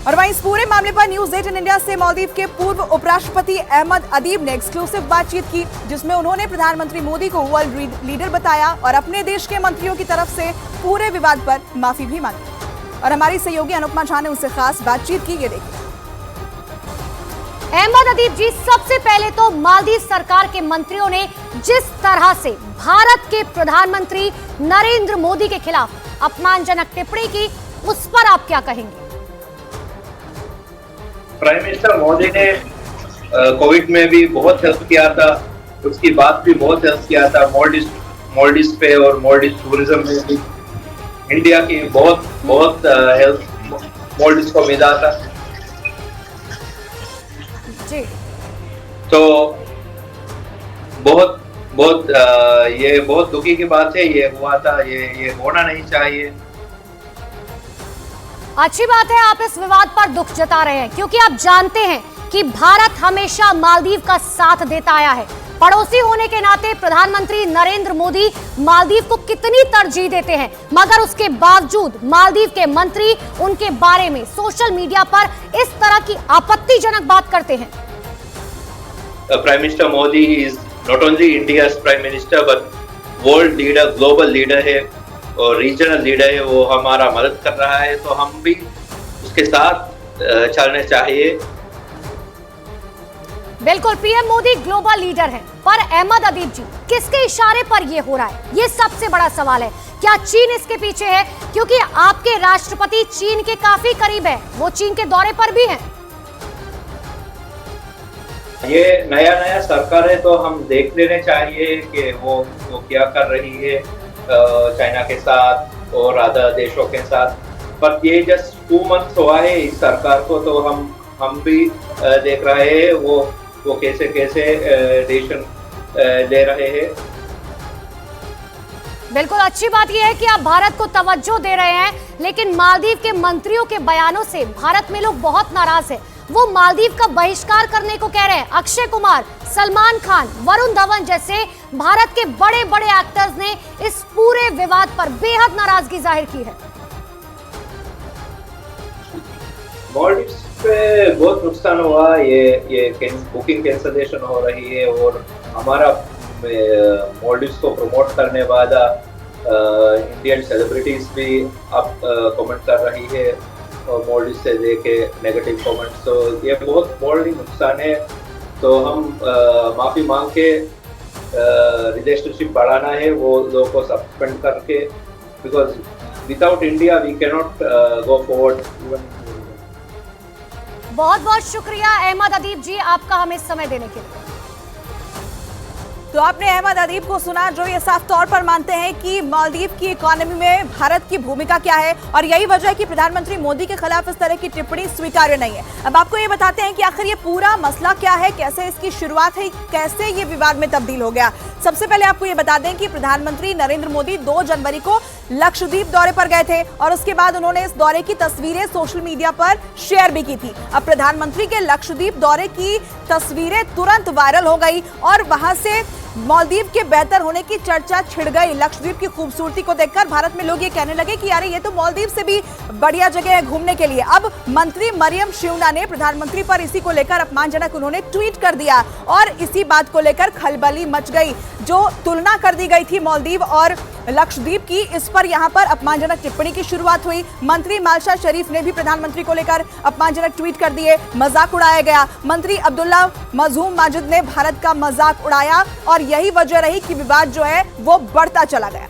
और वहीं इस पूरे मामले पर न्यूज 18 इंडिया से मालदीव के पूर्व उपराष्ट्रपति अहमद अदीब ने एक्सक्लूसिव बातचीत की, जिसमें उन्होंने प्रधानमंत्री मोदी को वर्ल्ड लीडर बताया और अपने देश के मंत्रियों की तरफ से पूरे विवाद पर माफी भी मांगी। और हमारी सहयोगी अनुपमा झा ने उनसे खास बातचीत की, ये देखिए। अहमद अदीब जी, सबसे पहले तो मालदीव सरकार के मंत्रियों ने जिस तरह से भारत के प्रधानमंत्री नरेंद्र मोदी के खिलाफ अपमानजनक टिप्पणी की, उस पर आप क्या कहेंगे? प्राइम मिनिस्टर मोदी ने कोविड में भी बहुत हेल्प किया था, उसकी बात भी बहुत हेल्प किया था। मॉलडीव पे और मॉलडीव टूरिज्म में भी इंडिया की बहुत हेल्प मॉलडीव को मिला था जी। तो ये बहुत दुखी की बात है। ये हुआ था, ये होना नहीं चाहिए। अच्छी बात है आप इस विवाद पर दुख जता रहे हैं, क्योंकि आप जानते हैं कि भारत हमेशा मालदीव का साथ देता आया है। पड़ोसी होने के नाते प्रधानमंत्री नरेंद्र मोदी मालदीव को कितनी तरजीह देते हैं, मगर उसके बावजूद मालदीव के मंत्री उनके बारे में सोशल मीडिया पर इस तरह की आपत्तिजनक बात करते हैं। Prime minister Modi is not only India's prime minister but world leader, global leader है और रीजनल लीडर है। वो हमारा मदद कर रहा है, तो हम भी उसके साथ चलने चाहिए। बिल्कुल, पीएम मोदी ग्लोबल लीडर है, पर अहमद अदीब जी, किसके इशारे पर यह हो रहा है? ये सबसे बड़ा सवाल है। क्या चीन इसके पीछे है? क्योंकि आपके राष्ट्रपति चीन के काफी करीब है, वो चीन के दौरे पर भी हैं। ये नया सरकार है, तो हम देख लेने चाहिए कि वो क्या कर रही है चाइना के साथ और अदर देशों के साथ। पर ये जस्ट 2 मंथ्स हुआ है इस सरकार को, तो हम भी देख रहे हैं वो कैसे डिसीजन ले रहे हैं। बिल्कुल, अच्छी बात यह है कि आप भारत को तवज्जो दे रहे हैं, लेकिन मालदीव के मंत्रियों के बयानों से भारत में लोग बहुत नाराज हैं। वो मालदीव का बहिष्कार करने को कह रहे हैं। अक्षय कुमार, सलमान खान, वरुण धवन जैसे भारत के बड़े बड़े एक्टर्स ने इस पूरे विवाद पर बेहद नाराजगी जाहिर की है। मॉलडीव पे बहुत नुकसान हुआ। ये बुकिंग कैंसलेशन हो रही है और हमारा मॉलडीव को प्रमोट करने वाला इंडियन सेलिब्रिटीज भी अब कमेंट कर रही है और मॉलडीव से लेके नेगेटिव कमेंट्स। तो ये बहुत बड़ी नुकसान है। तो हम माफी मांग के रिलेशनशिप बढ़ाना है वो लोगों को सस्पेंड करके, because without India we can not go forward. बहुत बहुत शुक्रिया अहमद अदीब जी, आपका हमें समय देने के लिए। तो आपने अहमद अदीब को सुना, जो ये साफ तौर पर मानते हैं कि मालदीव की इकोनॉमी में भारत की भूमिका क्या है और यही वजह है कि प्रधानमंत्री मोदी के खिलाफ इस तरह की टिप्पणी स्वीकार्य नहीं है। अब आपको ये बताते हैं कि आखिर ये पूरा मसला क्या है, कैसे इसकी शुरुआत है, कैसे ये विवाद में तब्दील हो गया। सबसे पहले आपको ये बता दें कि प्रधानमंत्री नरेंद्र मोदी 2 जनवरी को लक्षद्वीप दौरे पर गए थे और उसके बाद उन्होंने इस दौरे की तस्वीरें सोशल मीडिया पर शेयर भी की थी। अब प्रधानमंत्री के लक्षद्वीप दौरे की तस्वीरें तुरंत वायरल हो गई और वहां से मालदीव के बेहतर होने की चर्चा छिड़ गई। लक्षद्वीप की खूबसूरती को देखकर भारत में लोग ये कहने लगे कि यार ये तो मालदीव से भी बढ़िया जगह है घूमने के लिए। अब मंत्री मरियम शिवना ने प्रधानमंत्री पर इसी को लेकर अपमानजनक उन्होंने ट्वीट कर दिया और इसी बात को लेकर खलबली मच गई। जो तुलना कर दी गई थी मालदीव और लक्षद्वीप की, इस पर यहां पर अपमानजनक टिप्पणी की शुरुआत हुई। मंत्री मालशा शरीफ ने भी प्रधानमंत्री को लेकर अपमानजनक ट्वीट कर दिए, मजाक उड़ाया गया। मंत्री अब्दुल्ला मजहूम माजिद ने भारत का मजाक उड़ाया और यही वजह रही कि विवाद जो है वो बढ़ता चला गया।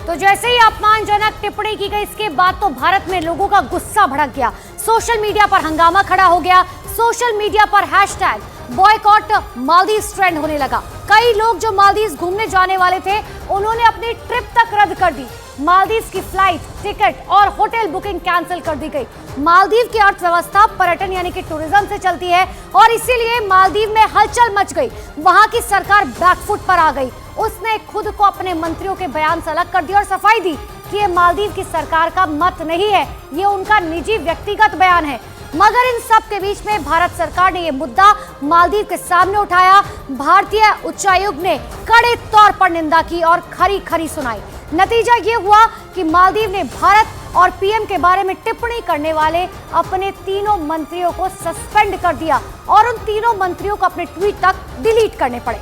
तो जैसे ही अपमानजनक टिप्पणी की गई, इसके बाद तो भारत में लोगों का गुस्सा भड़क गया। सोशल मीडिया पर हंगामा खड़ा हो गया। सोशल मीडिया पर हैशटैग बॉयकॉट मालदीव्स ट्रेंड होने लगा। कई लोग जो मालदीव्स घूमने जाने वाले थे, उन्होंने अपनी ट्रिप तक रद्द कर दी। मालदीव्स की फ्लाइट, टिकट और होटल बुकिंग कैंसिल कर दी गई। मालदीव की अर्थव्यवस्था पर्यटन यानी कि टूरिज्म से चलती है और इसीलिए मालदीव में हलचल मच गई। वहां की सरकार बैकफुट पर आ गई। उसने खुद को अपने मंत्रियों के बयान से अलग कर दिया और सफाई दी कि ये मालदीव की सरकार का मत नहीं है, ये उनका निजी व्यक्तिगत बयान है। मगर इन सब के बीच में भारत सरकार ने यह मुद्दा मालदीव के सामने उठाया। भारतीय उच्चायुक्त ने कड़े तौर पर निंदा की और खरी खरी सुनाई। नतीजा ये हुआ कि मालदीव ने भारत और पीएम के बारे में टिप्पणी करने वाले अपने तीनों मंत्रियों को सस्पेंड कर दिया और उन तीनों मंत्रियों को अपने ट्वीट तक डिलीट करने पड़े।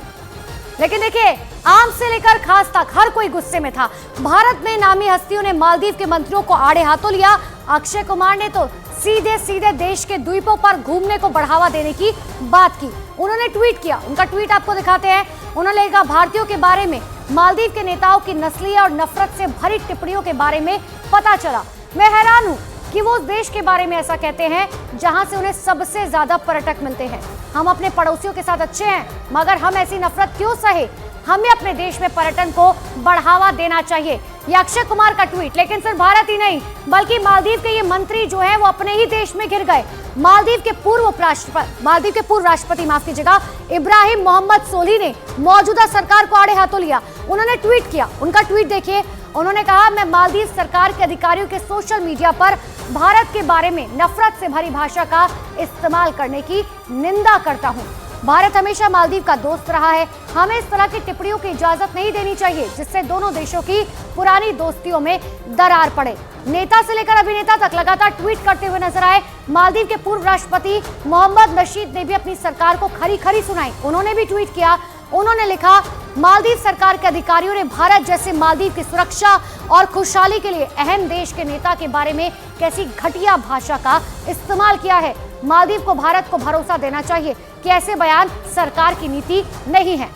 लेकिन देखिए, आम से लेकर खास तक हर कोई गुस्से में था। भारत में नामी हस्तियों ने मालदीव के मंत्रियों को आड़े हाथों लिया। अक्षय कुमार ने तो सीधे सीधे देश के द्वीपों पर घूमने को बढ़ावा देने की बात की। उन्होंने ट्वीट किया, उनका ट्वीट आपको दिखाते हैं। उन्होंने कहा, भारतीयों के बारे में मालदीव के नेताओं की नस्लीय और नफरत से भरी टिप्पणियों के बारे में पता चला। मैं हैरान हूं कि वो उस देश के बारे में ऐसा कहते हैं जहां से उन्हें सबसे ज्यादा पर्यटक मिलते हैं। हम अपने पड़ोसियों के साथ अच्छे हैं, मगर हम ऐसी नफरत क्यों सहे? हमें अपने देश में पर्यटन को बढ़ावा देना चाहिए। ये अक्षय कुमार का ट्वीट। लेकिन सिर्फ भारत ही नहीं, बल्कि मालदीव के ये मंत्री जो है वो अपने ही देश में घिर गए। मालदीव के पूर्व राष्ट्रपति माफ कीजिएगा, इब्राहिम मोहम्मद सोली ने मौजूदा सरकार को आड़े हाथों लिया। उन्होंने ट्वीट किया, उनका ट्वीट देखिए। उन्होंने कहा, मैं मालदीव सरकार के अधिकारियों के सोशल मीडिया पर भारत के बारे में नफरत से भरी भाषा का इस्तेमाल करने की निंदा करता हूं। भारत हमेशा मालदीव का दोस्त रहा है। हमें इस तरह की टिप्पणियों की इजाजत नहीं देनी चाहिए जिससे दोनों देशों की पुरानी दोस्तियों में दरार पड़े। नेता से लेकर अभिनेता तक लगातार ट्वीट करते हुए नजर आए। मालदीव के पूर्व राष्ट्रपति मोहम्मद नशीद ने भी अपनी सरकार को खरी खरी सुनाई। उन्होंने भी ट्वीट किया। उन्होंने लिखा, मालदीव सरकार के अधिकारियों ने भारत जैसे मालदीव की सुरक्षा और खुशहाली के लिए अहम देश के नेता के बारे में कैसी घटिया भाषा का इस्तेमाल किया है। मालदीव को भारत को भरोसा देना चाहिए कि ऐसे बयान सरकार की नीति नहीं है।